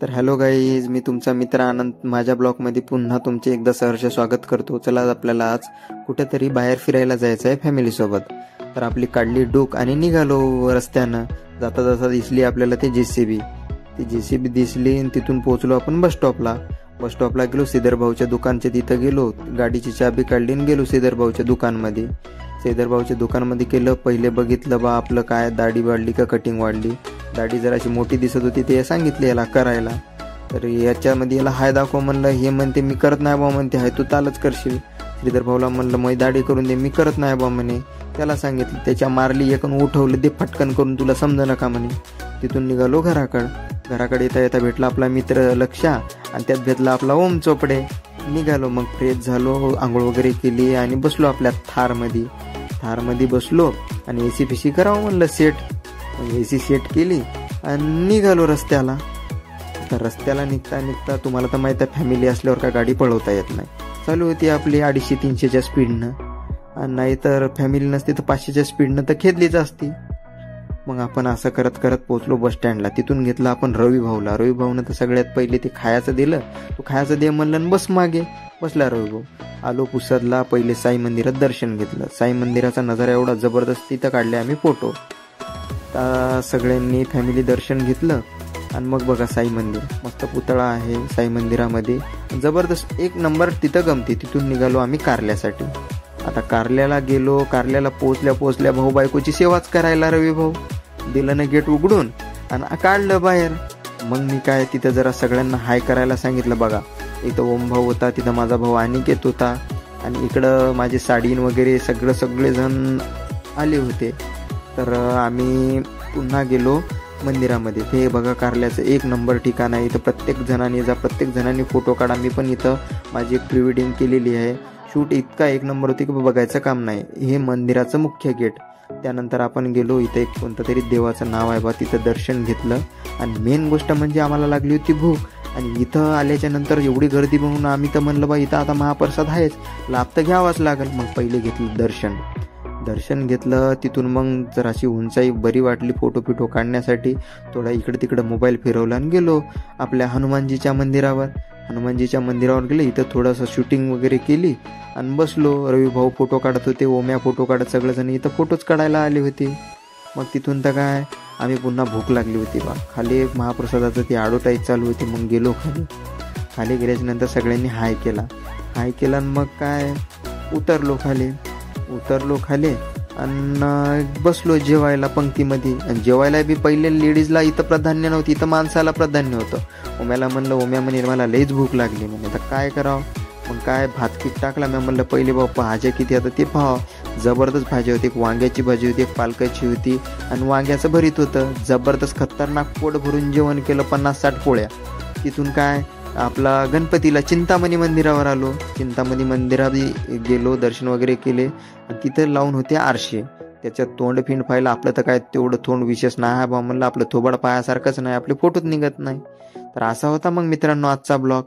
तर hello guys, मी तुमचा मित्र आनंद माझ्या ब्लॉगमध्ये पुन्हा तुमचे एकदा सहर्ष स्वागत करतो. चला आज आपल्याला कुठेतरी बाहेर फिरायला जायचं आहे फॅमिलीसोबत. तर आपली काढली डूक आणि निघालो रस्त्यानं. जाता जाता दिसली आपल्याला ती जेसीबी दिसली आणि तिथून पोहोचलो आपण बस स्टॉपला गेलो. श्रीधर भाऊच्या दुकानच्या तिथं गेलो, गाडीची चाबी काढली आणि गेलो श्रीधर भाऊच्या दुकानमध्ये केलं. पहिले बघितलं बा आपलं काय दाढी वाढली का कटिंग वाढली. दाढी जराशी मोठी दिसत होती, ते सांगितले याला करायला. तर याच्यामध्ये याला हाय दाखव म्हणलं, हे म्हणते मी करत नाही बा, म्हणते हाय तू तालच करशील. श्रीधर भाऊला म्हणलं मग दाढी करून दे, मी करत नाही बा म्हणे. त्याला सांगितलं, त्याच्या मारली एकूण उठवलं, दे फटकन करून, तुला समजा नका म्हणे. तिथून निघालो घराकडे येता भेटला आपला मित्र लक्षा आणि त्यात भेटला आपला ओम चोपडे. निघालो मग फ्रेश झालो, आंघोळ वगैरे केली आणि बसलो आपल्या थारमध्ये बसलो आणि एसी फिसी करावं म्हणलं सेट. एसी सेट केली आणि निघालो रस्त्याला. तर रस्त्याला निघता तुम्हाला तर माहिती आहे फॅमिली असल्यावर काय गाडी पळवता येत नाही. चालू होती आपली 250-300च्या स्पीडनं, आणि नाही तर फॅमिली नसती तर 500च्या स्पीडनं तर खेदलीच असती. मग आपण असं करत पोहोचलो बस स्टँडला. तिथून घेतलं आपण रवी भाऊनं तर सगळ्यात पहिले ते खायचं दिलं. तो खायचं दे म्हणलं आणि बस मागे बसला रवी भाऊ. आलो पुसदला, पहिले साई मंदिरात दर्शन घेतलं. साई मंदिराचा नजारा एवढा जबरदस्त, तिथं काढले आम्ही फोटो. सगळ्यांनी फॅमिली दर्शन घेतलं आणि मग बघा साई मंदिर, मस्त पुतळा आहे साई मंदिरामध्ये, जबरदस्त एक नंबर तिथं गमती. तिथून निघालो आम्ही कारल्यासाठी. आता कारल्याला गेलो. कारल्याला पोचल्या भाऊ बायकोची सेवाच करायला रवी भाऊ दिलं ना गेट उघडून आणि काढलं बाहेर. मग मी काय तिथं जरा सगळ्यांना हाय करायला सांगितलं. बघा इथं ओम भाऊ होता, तिथं माझा भाऊ अनिकेत होता आणि इकडं माझे साडीन वगैरे सगळेजण आले होते. तर आम्ही पुन्हा गेलो मंदिरामध्ये. ते बघा कारल्याचं एक नंबर ठिकाण आहे. इथं प्रत्येक जणांनी फोटो काढा. मी पण इथं माझी एक प्री वेडिंग केलेली आहे. शूट इतका एक नंबर होती की बघायचं काम नाही. हे मंदिराचं मुख्य गेट. त्यानंतर आपण गेलो, इथं एक कोणतं तरी देवाचं नाव आहे बा, तिथं दर्शन घेतलं. आणि मेन गोष्ट म्हणजे आम्हाला लागली होती भूक. आणि इथं आल्याच्या नंतर एवढी गर्दी बघून आम्ही तर म्हणलं बा इथं आता महाप्रसाद आहेच, लाभ तर घ्यावाच लागेल. मग पहिले घेतलं दर्शन घेतलं. तिथून मग जराशी उंचाई बरी वाटली फोटो काढण्यासाठी. थोडा इकडे तिकडे मोबाईल फिरवला आणि गेलो आपल्या हनुमानजीच्या मंदिरावर गेले. इथं थोडंसं शूटिंग वगैरे केली आणि बसलो. रवी भाऊ फोटो काढत होते, ओम्या फोटो काढत, सगळेजण इथं फोटोच काढायला आले होते. मग तिथून तर काय आम्ही पुन्हा भूक लागली होती बा. खाली महाप्रसादाचं ती ॲडव्हर्टाईज चालू होती. मग गेलो खाली गेल्याच्या नंतर सगळ्यांनी हाय केला आणि मग काय उतरलो खाली आणि बसलो जेवायला पंक्तीमध्ये. आणि जेवायला बी पहिले लेडीजला इथं प्राधान्य नव्हती, इथं माणसाला प्राधान्य होतं. ओम्याला म्हणलं, ओम्या म्हणे मला लईच भूक लागली. म्हणजे आता काय करावं. मग काय भातकीट टाकला. मी म्हणलं पहिले बाबा भाज्या किती, आता ते पाहावं. जबरदस्त भाजी होती. एक वांग्याची भाजी होती, एक पालकाची होती आणि वांग्याचं भरीत होतं. जबरदस्त खतरनाक पोट भरून जेवण केलं, 50-60 पोळ्या. तिथून काय आपला गणपतीला चिंतामणी मंदिरावर आलो. चिंतामणी मंदिरात गेलो, दर्शन वगैरे केले. आणि तिथं लावून होते आरशे. त्याच्यात तोंड पाहिलं. आपलं तर काय तेवढं तोंड विशेष नाही बा म्हणलं, आपलं थोबाड पायासारखंच नाही, आपले फोटोच निघत नाही. तर असा होता मग मित्रांनो आजचा ब्लॉग.